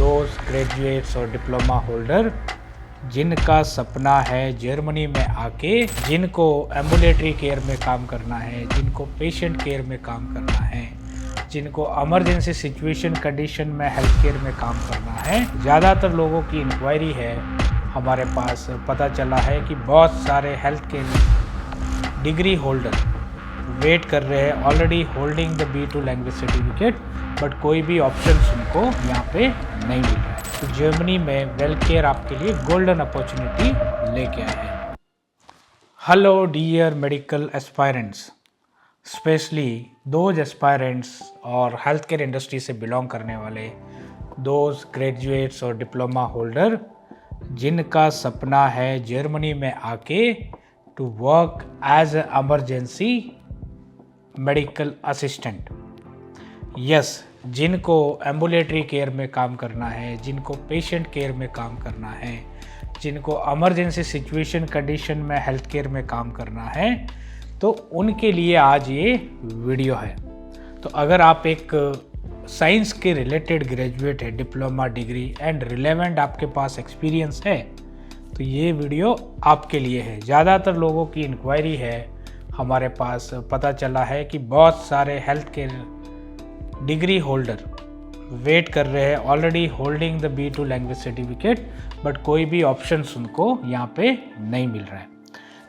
दोस्त ग्रेजुएट्स और diploma holder जिनका सपना है जर्मनी में आके, जिनको एम्बुलेटरी केयर में काम करना है, जिनको पेशेंट केयर में काम करना है, जिनको इमरजेंसी सिचुएशन कंडीशन में हेल्थ केयर में काम करना है। ज़्यादातर लोगों की इंक्वायरी है हमारे पास, पता चला है कि बहुत सारे health care degree holder wait कर रहे हैं, already holding the B2 language certificate, but कोई भी ऑप्शन उनको यहाँ पे नहीं मिल रहा है। तो जर्मनी में वेल केयर आपके लिए गोल्डन अपॉर्चुनिटी लेके आए हैं। Hello dear medical aspirants, specially those aspirants और हेल्थ केयर इंडस्ट्री से बिलोंग करने वाले दोज ग्रेजुएट्स और डिप्लोमा होल्डर जिनका सपना है जर्मनी में आके to work as a emergency medical assistant. Yes, जिनको एम्बुलेटरी केयर में काम करना है, जिनको पेशेंट केयर में काम करना है, जिनको इमरजेंसी सिचुएशन कंडीशन में हेल्थ केयर में काम करना है, तो उनके लिए आज ये वीडियो है। तो अगर आप एक साइंस के रिलेटेड ग्रेजुएट है, डिप्लोमा डिग्री एंड रिलेवेंट आपके पास एक्सपीरियंस है, तो ये वीडियो आपके लिए है। ज़्यादातर लोगों की इंक्वायरी है हमारे पास, पता चला है कि बहुत सारे health care degree holder wait कर रहे हैं, already holding the B2 language certificate, but कोई भी ऑप्शन उनको यहाँ पे नहीं मिल रहा है।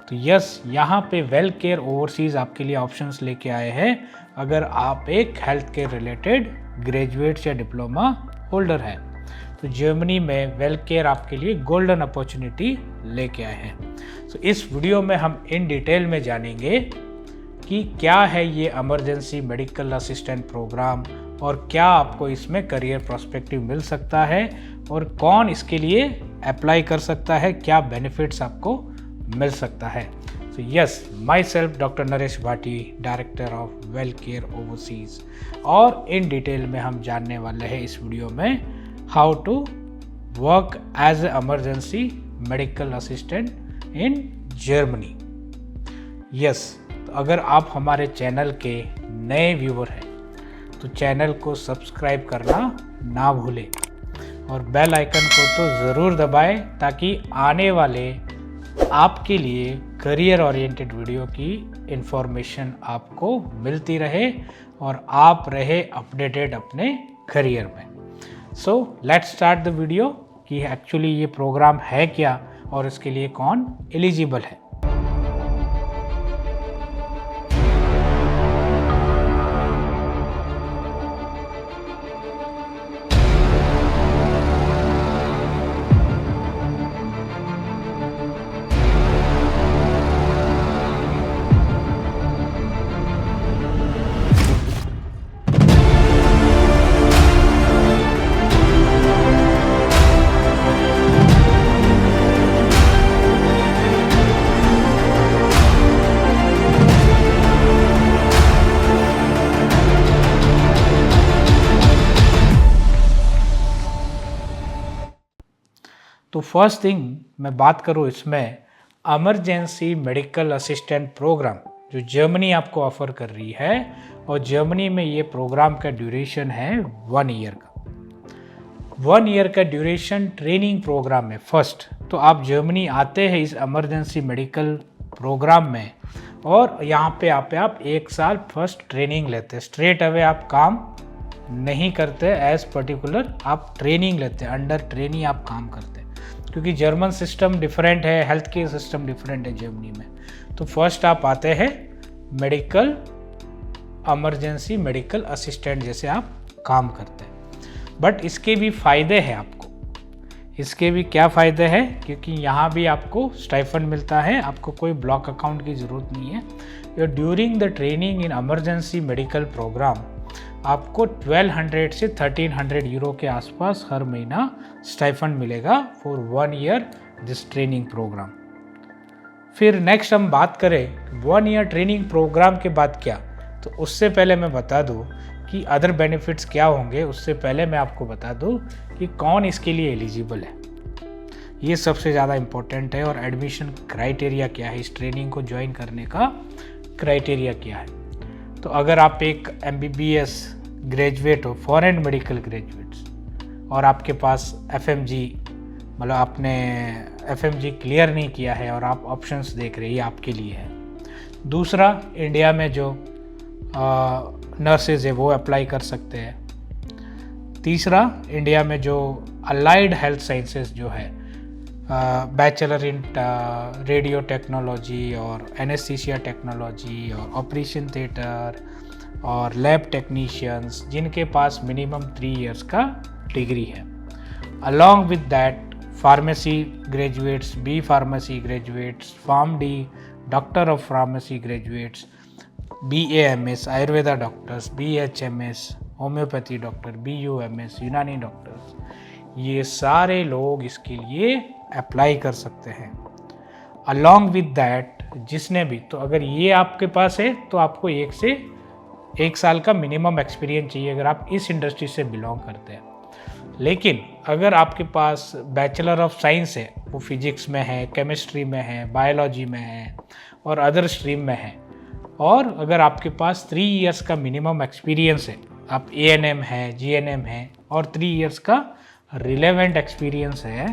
तो यस, यहाँ पे वेल केयर ओवरसीज आपके लिए ऑप्शंस लेके आए हैं अगर आप एक हेल्थ केयर रिलेटेड ग्रेजुएट या डिप्लोमा होल्डर है। तो जर्मनी में वेल केयर आपके लिए गोल्डन अपॉर्चुनिटी लेके आए हैं। तो इस वीडियो में हम इन डिटेल में जानेंगे कि क्या है ये इमरजेंसी मेडिकल असिस्टेंट प्रोग्राम और क्या आपको इसमें करियर प्रोस्पेक्टिव मिल सकता है और कौन इसके लिए अप्लाई कर सकता है, क्या बेनिफिट्स आपको मिल सकता है। तो yes, my self doctor Naresh Bhati, director of well care overseas, और इन डिटेल में हम जानने वाले हैं इस वीडियो में how to work as a emergency medical assistant in Germany. Yes, तो अगर आप हमारे चैनल के नए व्यूवर हैं तो चैनल को सब्सक्राइब करना ना भूलें और बेल आइकन को तो ज़रूर दबाएं ताकि आने वाले आपके लिए करियर ओरिएंटेड वीडियो की इंफॉर्मेशन आपको मिलती रहे और आप रहे अपडेटेड अपने करियर में। So let's start the video कि एक्चुअली ये प्रोग्राम है क्या और इसके लिए कौन एलिजिबल है। तो फर्स्ट थिंग मैं बात करूँ इसमें इमरजेंसी मेडिकल असिस्टेंट प्रोग्राम जो जर्मनी आपको ऑफर कर रही है, और जर्मनी में ये प्रोग्राम का ड्यूरेशन है 1 ईयर का। 1 ईयर का ड्यूरेशन ट्रेनिंग प्रोग्राम में फर्स्ट तो आप जर्मनी आते हैं इस इमरजेंसी मेडिकल प्रोग्राम में, और यहाँ पे आप 1 साल फर्स्ट ट्रेनिंग लेते हैं। स्ट्रेट अवे आप काम नहीं करते, एज पर्टिकुलर आप ट्रेनिंग लेते हैं, अंडर ट्रेनिंग आप काम करते हैं, क्योंकि जर्मन सिस्टम डिफरेंट है, हेल्थ केयर सिस्टम डिफरेंट है जर्मनी में। तो फर्स्ट आप आते हैं मेडिकल इमरजेंसी मेडिकल असिस्टेंट जैसे आप काम करते हैं। बट इसके भी फ़ायदे हैं आपको। इसके भी क्या फ़ायदे हैं, क्योंकि यहाँ भी आपको स्टाइफंड मिलता है, आपको कोई ब्लॉक अकाउंट की ज़रूरत नहीं है। During the training in emergency medical programme आपको 1200 से 1300 यूरो के आसपास हर महीना स्टाइफंड मिलेगा for 1 year this training programme. फिर नेक्स्ट हम बात करें 1 ईयर ट्रेनिंग प्रोग्राम के बाद क्या, तो उससे पहले मैं बता दूं कि अदर बेनिफिट्स क्या होंगे। उससे पहले मैं आपको बता दूं कि कौन इसके लिए एलिजिबल है, ये सबसे ज़्यादा इम्पोर्टेंट है। और एडमिशन क्राइटेरिया क्या है, इस ट्रेनिंग को ज्वाइन करने का क्राइटेरिया क्या है। तो अगर आप एक MBBS ग्रेजुएट हो, फॉरेन मेडिकल ग्रेजुएट्स, और आपके पास FMG मतलब आपने FMG क्लियर नहीं किया है और आप ऑप्शंस देख रहे हैं, ये आपके लिए है। दूसरा, इंडिया में जो नर्सेज है वो अप्लाई कर सकते हैं। तीसरा, इंडिया में जो अलाइड हेल्थ साइंसेस जो है, बैचलर इन रेडियो टेक्नोलॉजी और एनेस्थीसिया टेक्नोलॉजी और ऑपरेशन थिएटर और लैब टेक्नीशियंस, जिनके पास मिनिमम 3 इयर्स का डिग्री है। Along with that pharmacy graduates, B pharmacy graduates, pharm D, doctor of pharmacy graduates, BAMS Ayurveda doctors, BHMS homeopathy doctor, BUMS Unani doctors, ये सारे लोग इसके लिए अप्लाई कर सकते हैं। अलॉन्ग विद दैट जिसने भी, तो अगर ये आपके पास है तो आपको 1 साल का मिनिमम एक्सपीरियंस चाहिए अगर आप इस इंडस्ट्री से बिलोंग करते हैं। लेकिन अगर आपके पास बैचलर ऑफ साइंस है, वो फिजिक्स में है, केमिस्ट्री में है, बायोलॉजी में है और अदर स्ट्रीम में है, और अगर आपके पास 3 इयर्स का मिनिमम एक्सपीरियंस है, आप ANM है, GNM है और 3 इयर्स का रिलेवेंट एक्सपीरियंस है,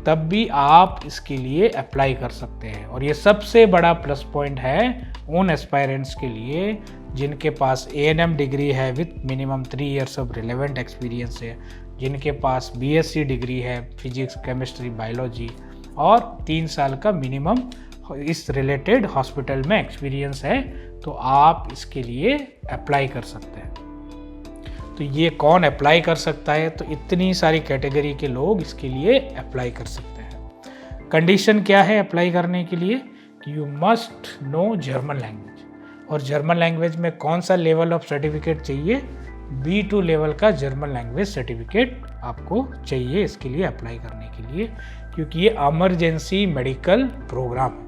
तब भी आप इसके लिए अप्लाई कर सकते हैं। और ये सबसे बड़ा प्लस पॉइंट है उन एस्पायरेंट्स के लिए जिनके पास ANM डिग्री है with minimum 3 years of relevant experience है, जिनके पास BSc डिग्री है फिजिक्स, केमिस्ट्री, बायोलॉजी और 3 साल का मिनिमम इस रिलेटेड हॉस्पिटल में एक्सपीरियंस है, तो आप इसके लिए अप्लाई कर सकते हैं। तो ये कौन अप्लाई कर सकता है? तो इतनी सारी कैटेगरी के लोग इसके लिए अप्लाई कर सकते हैं। कंडीशन क्या है अप्लाई करने के लिए? कि you must know German language. और जर्मन लैंग्वेज में कौन सा लेवल ऑफ सर्टिफिकेट चाहिए? B2 लेवल का जर्मन लैंग्वेज सर्टिफिकेट आपको चाहिए इसके लिए अप्लाई करने के लिए, क्योंकि ये इमरजेंसी मेडिकल प्रोग्राम है।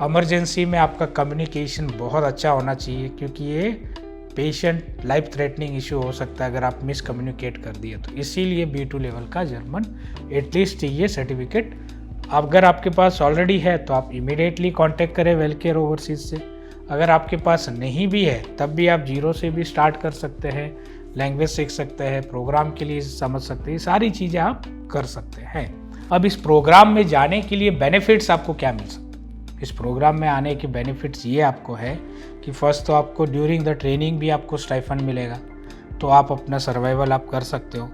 इमरजेंसी में आपका कम्युनिकेशन बहुत अच्छा होना चाहिए, क्योंकि ये पेशेंट लाइफ थ्रेटनिंग इशू हो सकता है अगर आप मिस कम्युनिकेट कर दिए तो। इसीलिए B2 लेवल का जर्मन एटलीस्ट चाहिए सर्टिफिकेट। अगर आपके पास ऑलरेडी है तो आप इमीडिएटली कांटेक्ट करें वेलकेयर ओवरसीज से। अगर आपके पास नहीं भी है तब भी आप 0 से भी स्टार्ट कर सकते हैं, लैंग्वेज सीख सकते हैं, प्रोग्राम के लिए समझ सकते हैं, सारी चीज़ें आप कर सकते हैं। अब इस प्रोग्राम में जाने के लिए बेनिफिट्स आपको क्या मिल सकते हैं? इस प्रोग्राम में आने के बेनिफिट्स ये आपको है कि फर्स्ट तो आपको ड्यूरिंग द ट्रेनिंग भी आपको स्टाइफंड मिलेगा, तो आप अपना सर्वाइवल आप कर सकते हो।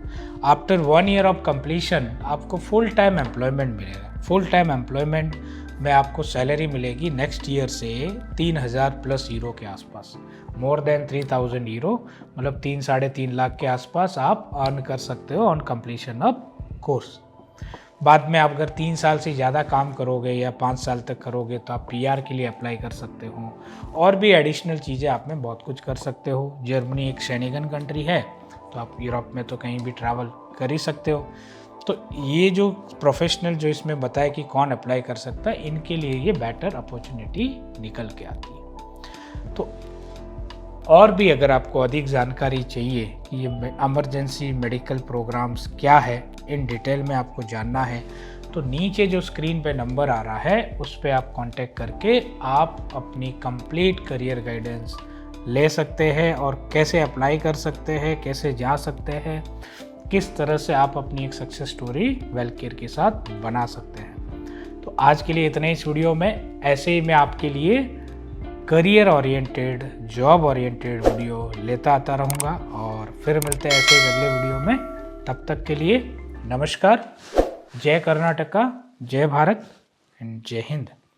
आफ्टर 1 ईयर ऑफ कंप्लीशन आपको फुल टाइम एम्प्लॉयमेंट मिलेगा। फुल टाइम एम्प्लॉयमेंट में आपको सैलरी मिलेगी नेक्स्ट ईयर से 3,000 प्लस यूरो के आसपास, मोर देन 3,000 यूरो, मतलब 3-3.5 लाख के आसपास आप अर्न कर सकते हो ऑन कंप्लीशन ऑफ कोर्स। बाद में आप अगर 3 साल से ज़्यादा काम करोगे या 5 साल तक करोगे तो आप PR के लिए अप्लाई कर सकते हो, और भी एडिशनल चीज़ें आप में बहुत कुछ कर सकते हो। जर्मनी एक शेंगन कंट्री है, तो आप यूरोप में तो कहीं भी ट्रैवल कर ही सकते हो। तो ये जो प्रोफेशनल जो इसमें बताया कि कौन अप्लाई कर सकता है, इनके लिए ये बेटर अपॉर्चुनिटी निकल के आती है। तो और भी अगर आपको अधिक जानकारी चाहिए कि ये इमरजेंसी मेडिकल प्रोग्राम्स क्या है, इन डिटेल में आपको जानना है, तो नीचे जो स्क्रीन पे नंबर आ रहा है उस पर आप कांटेक्ट करके आप अपनी कंप्लीट करियर गाइडेंस ले सकते हैं, और कैसे अप्लाई कर सकते हैं, कैसे जा सकते हैं, किस तरह से आप अपनी एक सक्सेस स्टोरी वेलकेयर के साथ बना सकते हैं। तो आज के लिए इतने ही वीडियो में, ऐसे ही मैं आपके लिए career oriented, job oriented video लेता आता रहूँगा, और फिर मिलते हैं ऐसे ही अगले वीडियो में। तब तक के लिए नमस्कार, जय कर्नाटका, जय भारत एंड जय हिंद।